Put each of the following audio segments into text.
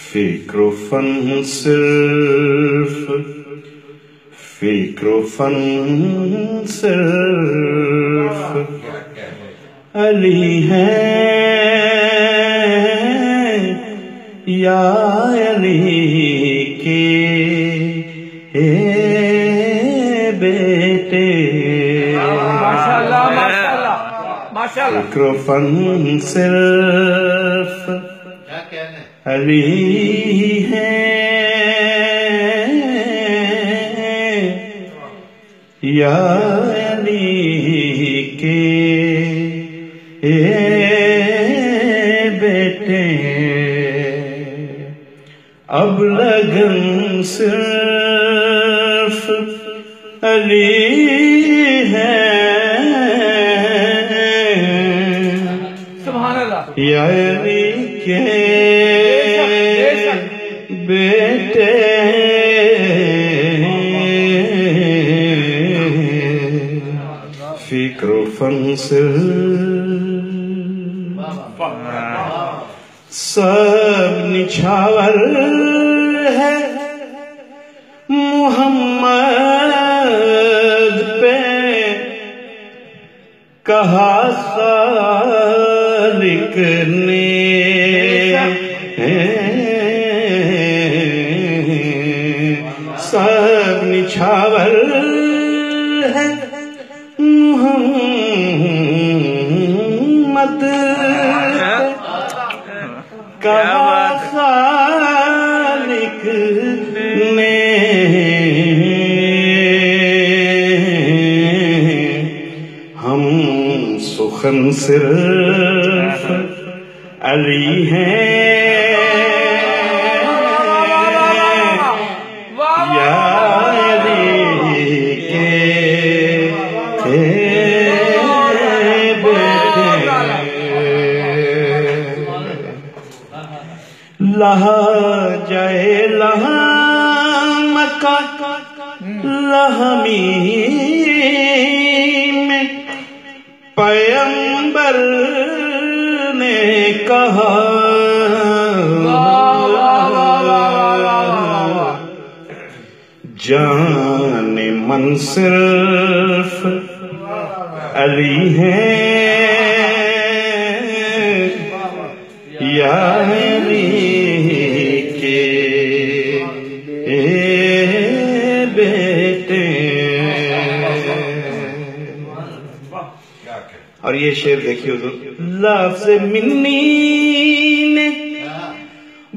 فکر و فن صرف فکر و فن صرف علی ہے یا علی کے بیٹے فکر و فن صرف علی ہے یا علی کے بیٹے اب لگن صرف علی ہے یا علی کے بیٹے فکر و فن سب نچھاور ہے محمد پہ کہا خالق نے سب نچھاور ہے محمد کہا خالق نے ہم سخن صرف علی ہیں یا علی کے بیٹے لہا جائے لہا مکہ لہمی میں پیغمبر نے کہا جان من صرف علی ہے یا علی کے بیٹے اور یہ شعر دیکھیے حضور لفظ منی نے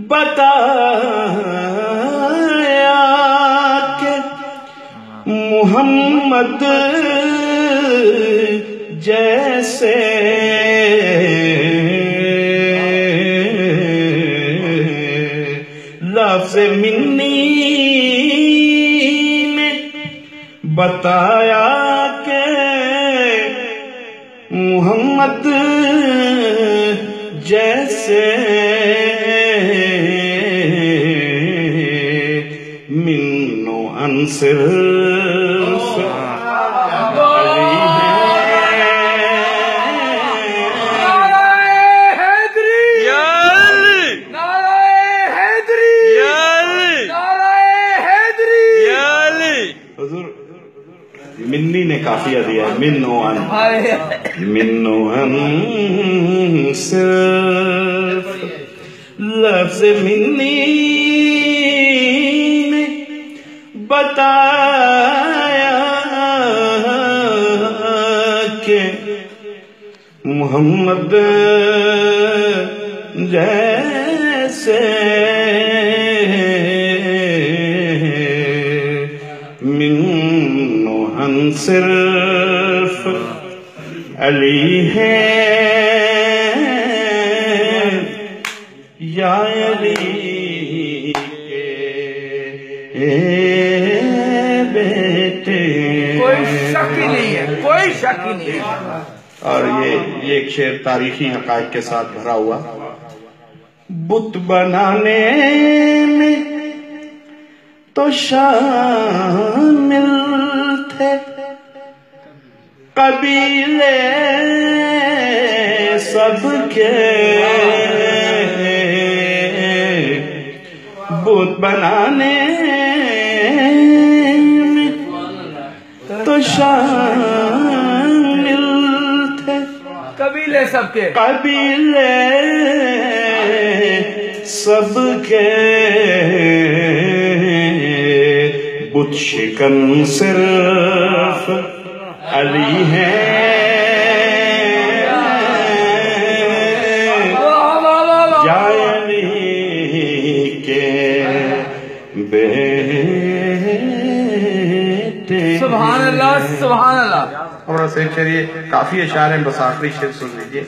بتایا کہ محمد جیسے لفظ منی نے بتایا کہ محمد جیسے من و ان صرف علی ہے حضور منی نے کافیہ دیا ہے من و ان صرف لفظ منی نے بتایا کہ محمد جیسے من و ان صرف علی ہے یا علی کے بیٹے کوئی شک ہی نہیں ہے کوئی شک ہی نہیں ہے اور یہ ایک شعر تاریخی حقائق کے ساتھ بھرا ہوا بت بنانے میں تو شامل تھے قبیلے سب کے بت بنانے میں تو شامل تھے. قبیلے سب کے قبیلے سب کے بت شکن صرف علی ہے. یا علی کے بیٹے. سبحان اللہ سبحان اللہ. ہمارا سے چلیے کافی اشعار ہیں، بس آخری شعر سن لیجیے.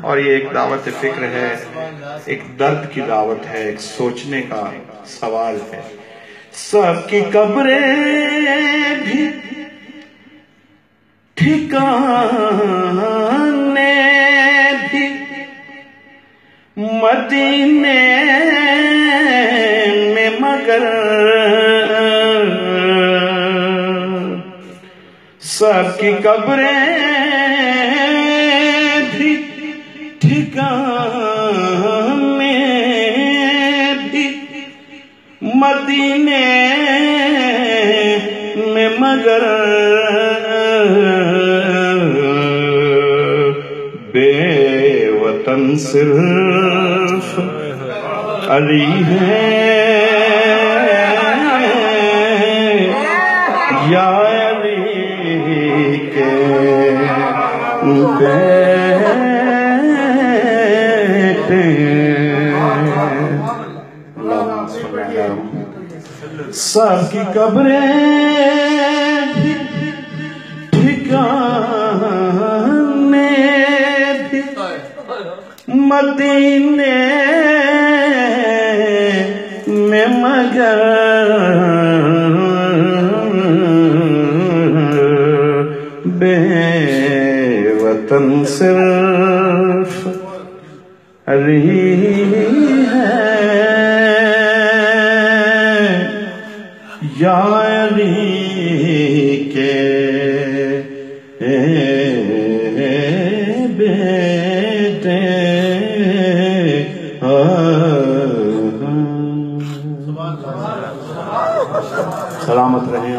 اور یہ ایک دعوت فکر ہے، ایک درد کی دعوت ہے، ایک سوچنے کا سوال ہے. سب کی قبریں بھی ٹھکانے بھی مدینے میں مگر سب کی قبریں بھی ٹھکانے بھی مدینے میں مگر بے وطن صرف علی ہے. یا علی کے بیٹے. سب کی قبریں بھی ٹھکانے بھی مدینے میں مگر بے وطن صرف علی ہے. یا علی کے بیٹے. سلامت رہیں.